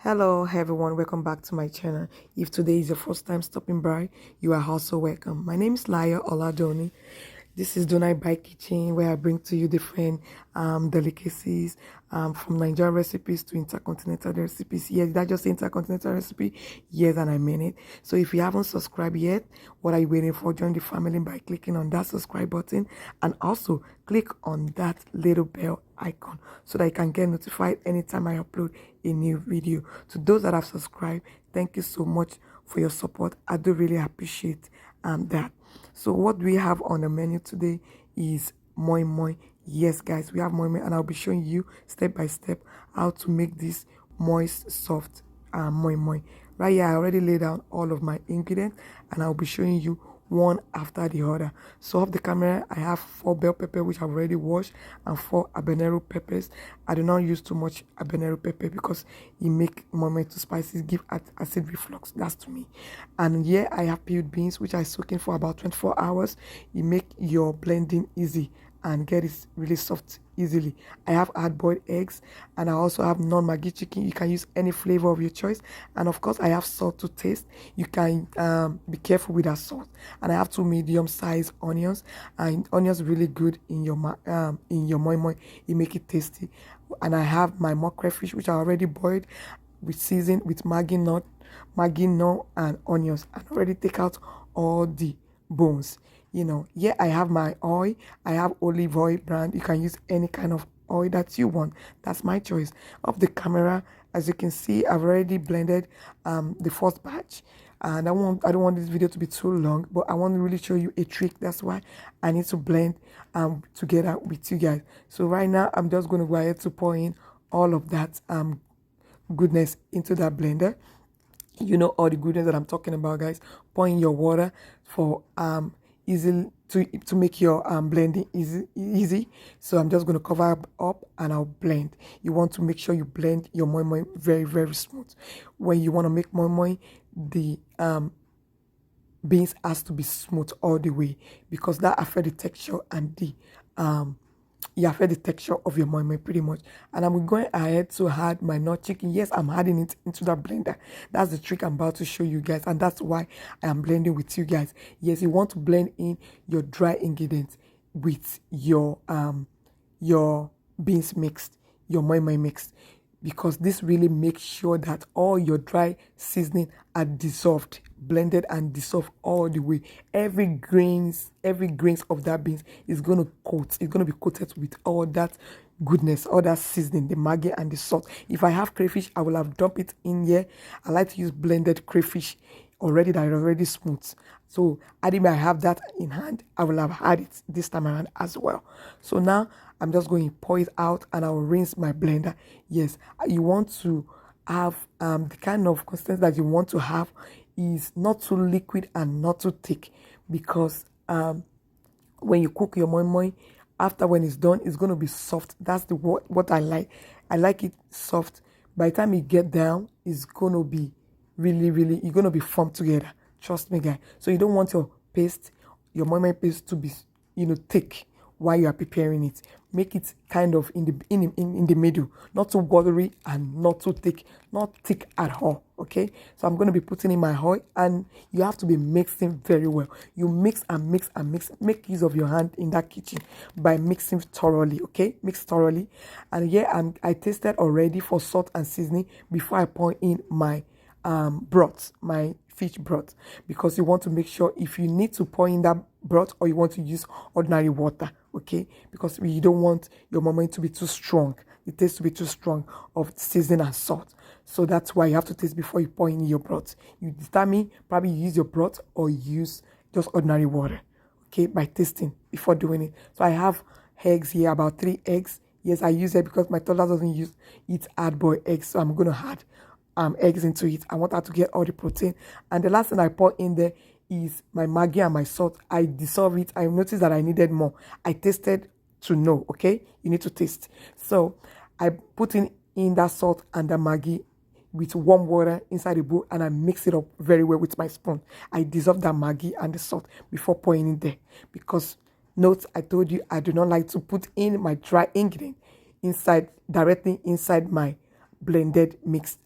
Hello everyone, welcome back to my channel. If today is your first time stopping by, you are also welcome. My name is Laya Oladoni. This is DunniteBite Kitchen, where I bring to you different delicacies from Nigerian recipes to intercontinental recipes. Yes, did I just say intercontinental recipe? Yes, and I mean it. So if you haven't subscribed yet, what are you waiting for? Join the family by clicking on that subscribe button and also click on that little bell icon so that you can get notified anytime I upload a new video. To those that have subscribed, thank you so much for your support. I do really appreciate that. So what we have on the menu today is moimoi. Yes, guys, we have moimoi, and I'll be showing you step by step how to make this moist, soft moimoi. Right here, I already laid down all of my ingredients, and I'll be showing you one after the other. So off the camera, I have 4 bell pepper which I've already washed and 4 habanero peppers. I do not use too much habanero pepper because it make moimoi too spicy, give acid reflux. That's to me. And here I have peeled beans which I soak in for about 24 hours. It make your blending easy and get it really soft easily. I have hard-boiled eggs, and I also have non-Maggi chicken. You can use any flavor of your choice, and of course I have salt to taste. You can be careful with that salt. And I have 2 medium-sized onions, and onions really good in your moimoi. It make it tasty. And I have my mackerel fish which I already boiled with season with Maggi nut and onions, and already take out all the bones. Here I have my oil. I have olive oil brand. You can use any kind of oil that you want. That's my choice. Of the camera, as you can see, I've already blended the first batch. And I don't want this video to be too long, but I want to really show you a trick. That's why I need to blend together with you guys. So right now, I'm just going to go ahead to pour in all of that goodness into that blender. You know all the goodness that I'm talking about, guys. Pour in your water for easy to make your blending easy. So I'm just going to cover up and I'll blend. You want to make sure you blend your moimoi very smooth. When you want to make moimoi, the beans has to be smooth all the way because that affects the texture and the affect the texture of your moimoi pretty much. And I'm going ahead to add my nut chicken. Yes, I'm adding it into that blender. That's the trick I'm about to show you guys, and that's why I am blending with you guys. Yes, you want to blend in your dry ingredients with your beans mixed, your moimoi mixed, because this really makes sure that all your dry seasoning are dissolved, blended and dissolved all the way. Every grains of that beans is going to be coated with all that goodness, all that seasoning, the Maggi and the salt. If I have crayfish, I will have dumped it in here. I like to use blended crayfish already that are already smooth. So I have that in hand, I will have had it this time around as well. So now I'm just going to pour it out and I'll rinse my blender. Yes, you want to have the kind of consistency that you want to have is not too liquid and not too thick, because when you cook your moimoi, after when it's done, it's going to be soft. That's what I like. I like it soft. By the time you get down, it's going to be really, you're going to be formed together. Trust me, guys. So you don't want your moimoi paste to be, thick while you are preparing it. Make it kind of in the middle, not too watery and not too thick, not thick at all. Okay, so I'm going to be putting in my oil, and you have to be mixing very well. You mix and mix and mix. Make use of your hand in that kitchen by mixing thoroughly. Okay, mix thoroughly. And yeah, I tasted already for salt and seasoning before I pour in my broth, my fish broth, because you want to make sure if you need to pour in that broth or you want to use ordinary water, okay, because you don't want your moimoi to be too strong, the taste to be too strong of seasoning and salt. So that's why you have to taste before you pour in your broth. You determine probably use your broth or use just ordinary water, okay, by tasting before doing it. So I have eggs here, about 3 eggs. Yes, I use it because my toddler doesn't eat hard-boiled eggs, so I'm going to add eggs into it. I want her to get all the protein. And the last thing I pour in there is my Maggi and my salt. I dissolve it. I noticed that I needed more. I tasted to know, okay? You need to taste. So I put in that salt and the Maggi with warm water inside the bowl, and I mix it up very well with my spoon. I dissolve that Maggi and the salt before pouring it there, because note, I told you I do not like to put in my dry ingredient directly inside my blended mixed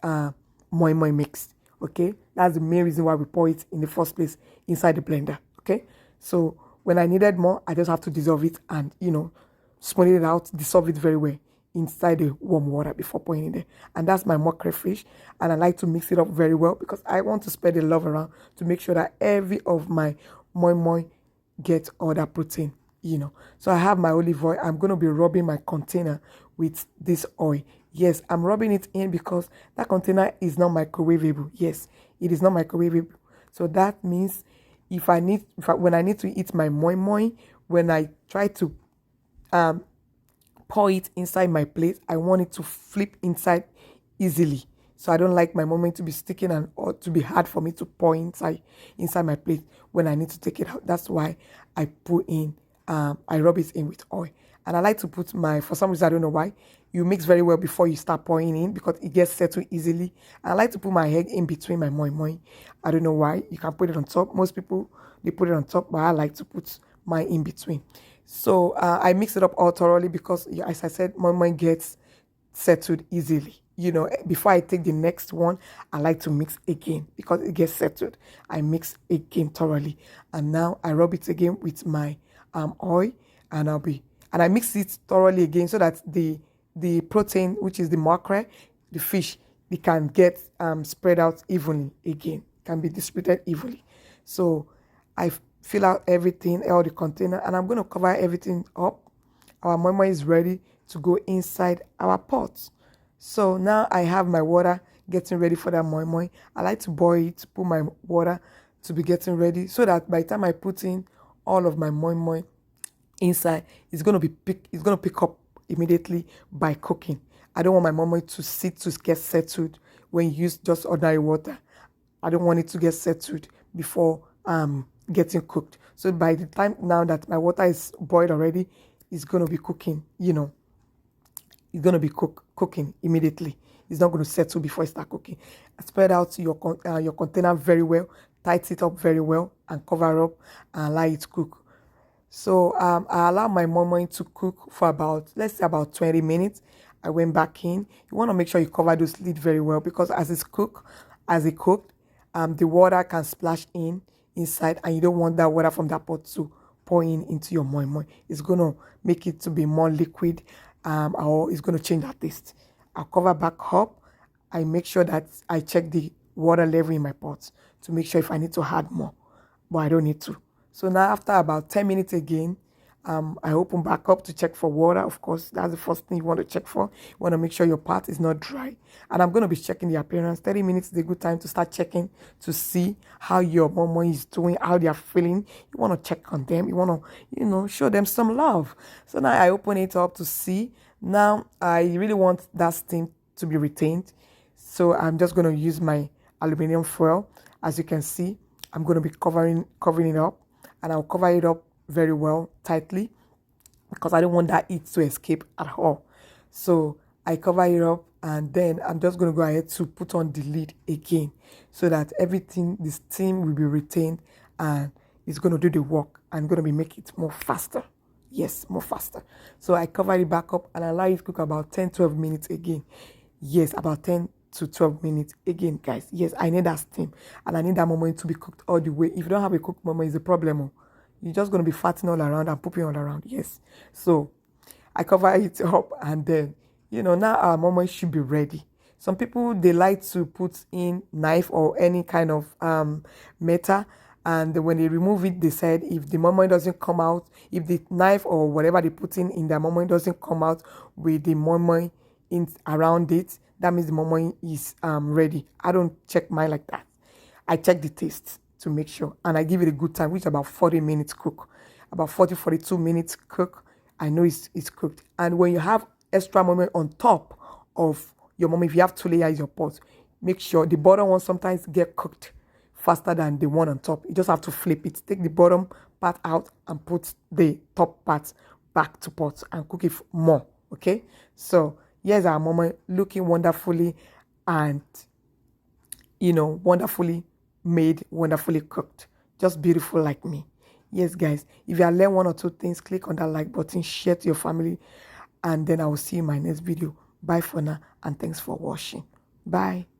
moimoi mix. Okay, that's the main reason why we pour it in the first place inside the blender. Okay, so when I needed more, I just have to dissolve it and smooth it out, dissolve it very well inside the warm water before pouring it there. And that's my mackerel fish, and I like to mix it up very well because I want to spread the love around to make sure that every of my moimoi gets all that protein. So I have my olive oil. I'm going to be rubbing my container with this oil. Yes, I'm rubbing it in because that container is not microwavable. Yes, it is not microwavable. So that means when I need to eat my moimoi, when I try to pour it inside my plate, I want it to flip inside easily. So I don't like my moimoi to be sticking or to be hard for me to pour inside my plate when I need to take it out. That's why I rub it in with oil. And I like to put for some reason, I don't know why, you mix very well before you start pouring in because it gets settled easily. I like to put my egg in between my moimoi. I don't know why. You can put it on top. Most people, they put it on top, but I like to put mine in between. So I mix it up all thoroughly because, as I said, moimoi gets settled easily. Before I take the next one, I like to mix again because it gets settled. I mix again thoroughly. And now I rub it again with my oil, and I mix it thoroughly again so that the protein, which is the mackerel, the fish, it can get spread out evenly again, can be distributed evenly. So I fill out everything, all the container, and I'm going to cover everything up. Our moimoi is ready to go inside our pot. So now I have my water getting ready for that moimoi. I like to boil it, put my water to be getting ready so that by the time I put in all of my moimoi inside, it's going to pick up immediately by cooking. I don't want my moimoi to get settled when you use just ordinary water. I don't want it to get settled before getting cooked. So by the time now that my water is boiled already, it's going to be cooking, it's going to be cooking immediately. It's not going to settle before it starts cooking. Spread out your container very well, tighten it up very well, and cover up and allow it to cook. So I allow my moimoi to cook for let's say about 20 minutes. I went back in. You want to make sure you cover those lid very well because as it cooked, the water can splash inside, and you don't want that water from that pot to pour into your moimoi. It's going to make it to be more liquid, or it's going to change that taste. I'll cover back up. I make sure that I check the water level in my pot to make sure if I need to add more, but I don't need to. So now after about 10 minutes again, I open back up to check for water. Of course, that's the first thing you want to check for. You want to make sure your pot is not dry. And I'm going to be checking the appearance. 30 minutes is a good time to start checking to see how your moimoi is doing, how they are feeling. You want to check on them. You want to, show them some love. So now I open it up to see. Now I really want that steam to be retained. So I'm just going to use my aluminum foil. As you can see, I'm going to be covering it up. And I'll cover it up very well, tightly, because I don't want that heat to escape at all. So I cover it up, and then I'm just going to go ahead to put on the lid again so that the steam will be retained and it's going to do the work and going to be make it more faster. Yes, more faster. So I cover it back up and allow it to cook about 10-12 minutes again. Yes, about 10 to 12 minutes again, guys. Yes, I need that steam and I need that moimoi to be cooked all the way. If you don't have a cooked moimoi, it's a problem. You're just going to be fatting all around and pooping all around. Yes. So I cover it up, and then, now our moimoi should be ready. Some people, they like to put in knife or any kind of metal. And when they remove it, they said if the moimoi doesn't come out, if the knife or whatever they put in their moimoi doesn't come out with the moimoi around it, that means the moimoi is ready. I don't check mine like that. I check the taste to make sure, and I give it a good time, which is about 40 minutes cook. About 40-42 minutes cook, I know it's cooked. And when you have extra moimoi on top of your moimoi, if you have 2 layers in your pot, make sure the bottom one sometimes get cooked faster than the one on top. You just have to flip it. Take the bottom part out and put the top part back to pot and cook it more. Okay? So here's our moimoi looking wonderfully and, wonderfully made, wonderfully cooked. Just beautiful like me. Yes, guys. If you have learned 1 or 2 things, click on that like button, share to your family, and then I will see you in my next video. Bye for now, and thanks for watching. Bye.